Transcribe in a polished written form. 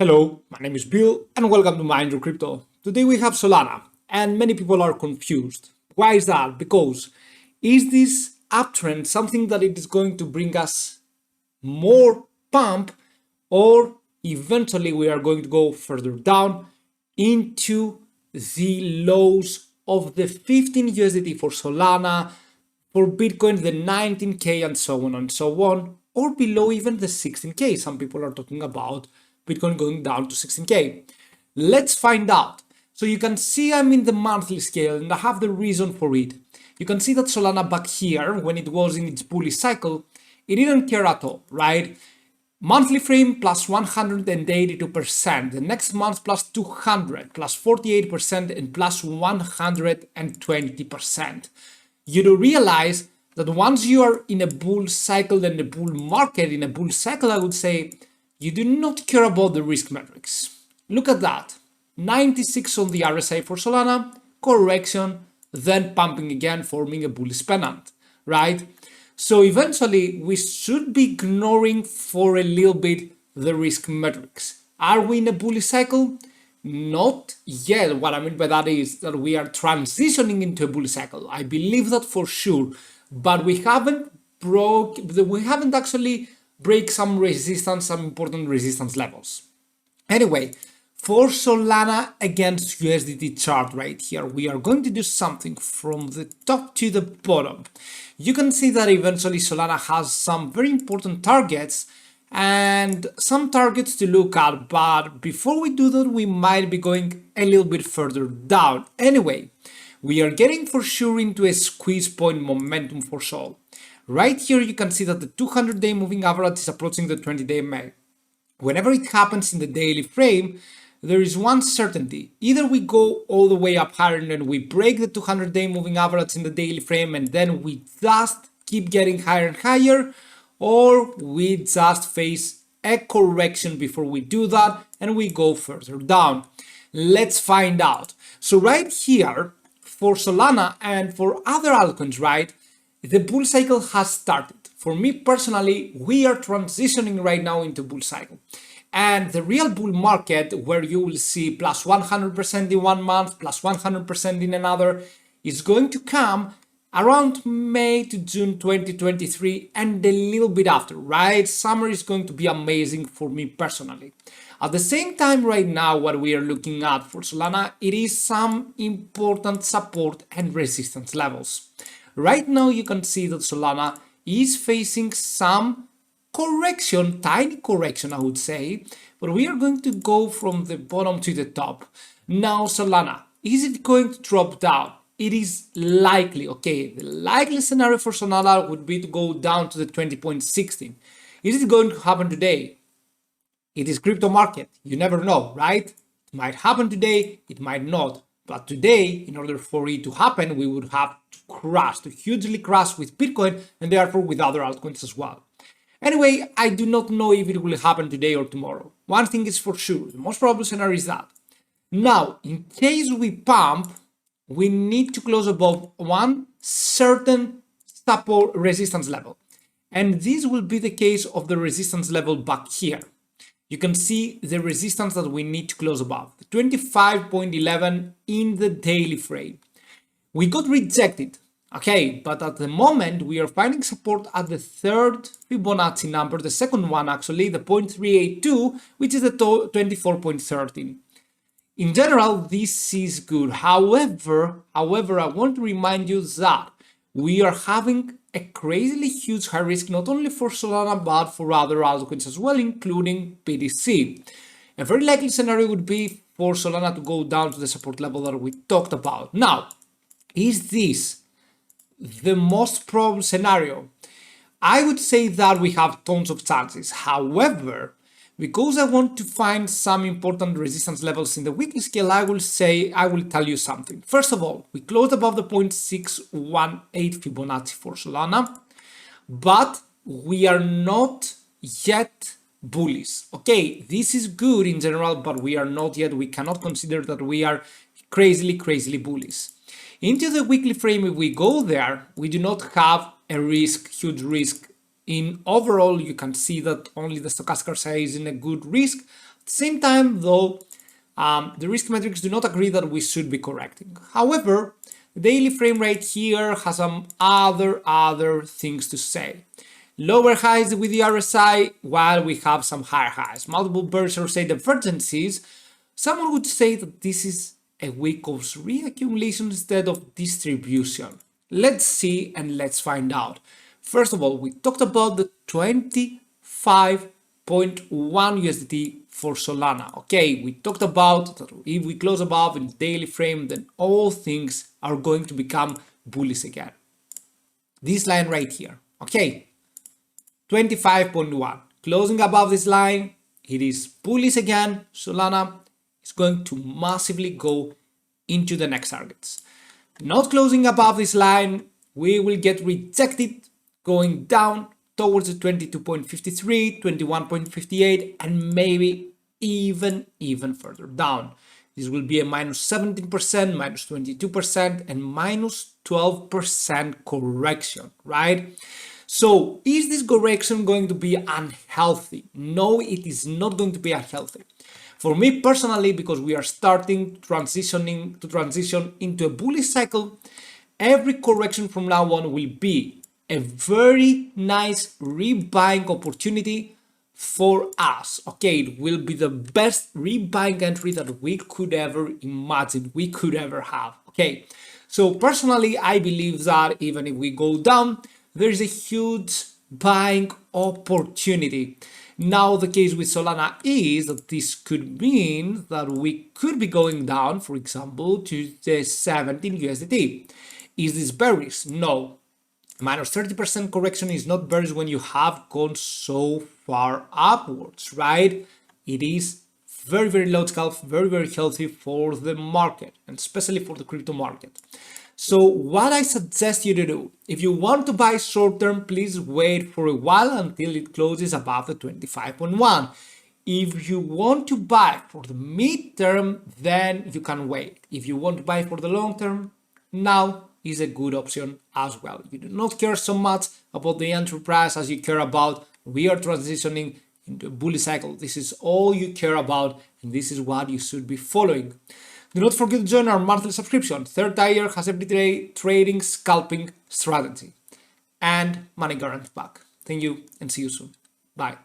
Hello, my name is Bill and welcome to Mind Your Crypto. Today we have Solana and many people are confused. Why is that? Because is this uptrend something that it is going to bring us more pump or eventually we are going to go further down into the lows of the 15 USDT for Solana, for Bitcoin the 19K and so on and so on, or below even the 16K. Some people are talking about Bitcoin going down to 16K. Let's find out. So you can see I'm in the monthly scale and I have the reason for it. You can see that Solana back here, when it was in its bullish cycle, it didn't care at all, right? Monthly frame plus 182%, the next month plus 200, plus 48% and plus 120%. You do realize that once you are in a bull cycle and a bull market, in a bull cycle, I would say, you do not care about the risk metrics. Look at that. 96 on the RSI for Solana, correction, then pumping again, forming a bullish pennant, right? So eventually we should be ignoring for a little bit the risk metrics. Are we in a bullish cycle? Not yet. What I mean by that is that we are transitioning into a bullish cycle. I believe that for sure, but we haven't actually break some resistance, some important resistance levels. Anyway, for Solana against USDT chart right here, we are going to do something from the top to the bottom. You can see that eventually Solana has some very important targets and some targets to look at, but before we do that, we might be going a little bit further down. Anyway, we are getting for sure into a squeeze point momentum for Sol. Right here, you can see that the 200-day moving average is approaching the 20-day MA. Whenever it happens in the daily frame, there is one certainty. Either we go all the way up higher and then we break the 200-day moving average in the daily frame and then we just keep getting higher and higher, or we just face a correction before we do that and we go further down. Let's find out. So right here, for Solana and for other altcoins, right, the bull cycle has started. For me personally, we are transitioning right now into bull cycle. And the real bull market, where you will see plus 100% in 1 month, plus 100% in another, is going to come around May to June 2023 and a little bit after, right? Summer is going to be amazing for me personally. At the same time, right now, what we are looking at for Solana, it is some important support and resistance levels. Right now, you can see that Solana is facing some correction, tiny correction, I would say, but we are going to go from the bottom to the top. Now, Solana, is it going to drop down? It is likely, okay, the likely scenario for Solana would be to go down to the 20.16. Is it going to happen today? It is crypto market, you never know, right? It might happen today, it might not. But today, in order for it to happen, we would have to crash, to hugely crash with Bitcoin and therefore with other altcoins as well. Anyway, I do not know if it will happen today or tomorrow. One thing is for sure, the most probable scenario is that. Now, in case we pump, we need to close above one certain support resistance level. And this will be the case of the resistance level back here. You can see the resistance that we need to close above, the 25.11 in the daily frame. We got rejected, okay, but at the moment we are finding support at the third Fibonacci number, the second one actually, the 0.382, which is the 24.13. In general, this is good. However, I want to remind you that we are having a crazily huge high risk, not only for Solana, but for other altcoins as well, including BTC. A very likely scenario would be for Solana to go down to the support level that we talked about. Now, is this the most probable scenario? I would say that we have tons of chances. However, because I want to find some important resistance levels in the weekly scale, I will tell you something. First of all, we closed above the 0.618 Fibonacci for Solana, but we are not yet bullish. Okay, this is good in general, but we are not yet. We cannot consider that we are crazily bullish. Into the weekly frame, if we go there, we do not have a risk, huge risk. In overall, you can see that only the stochastic RSI is in a good risk. At the same time, though, the risk metrics do not agree that we should be correcting. However, the daily frame rate here has some other things to say. Lower highs with the RSI, while we have some higher highs. Multiple bearish or say divergences. Someone would say that this is a week of reaccumulation instead of distribution. Let's see and let's find out. First of all, we talked about the 25.1 USDT for Solana. Okay, we talked about that if we close above in daily frame, then all things are going to become bullish again. This line right here, okay, 25.1. Closing above this line, it is bullish again. Solana is going to massively go into the next targets. Not closing above this line, we will get rejected, going down towards the 22.53, 21.58, and maybe even further down. This will be a minus 17%, minus 22%, and minus 12% correction, right? So is this correction going to be unhealthy? No, it is not going to be unhealthy. For me personally, because we are starting transition into a bullish cycle, every correction from now on will be a very nice rebuying opportunity for us. Okay, it will be the best rebuying entry that we could ever imagine, we could ever have. Okay, so personally, I believe that even if we go down, there is a huge buying opportunity. Now, the case with Solana is that this could mean that we could be going down, for example, to the 17 USDT. Is this bearish? No. Minus 30% correction is not bearish when you have gone so far upwards, right? It is very logical, very healthy for the market, and especially for the crypto market. So what I suggest you to do, if you want to buy short term, please wait for a while until it closes above the 25.1. If you want to buy for the mid term, then you can wait. If you want to buy for the long term, now is a good option as well. You do not care so much about the enterprise as you care about we are transitioning into a bullish cycle. This is all you care about, and this is what you should be following. Do not forget to join our monthly subscription. Third tier has every day trading, scalping strategy, and money guarantee back. Thank you and see you soon. Bye.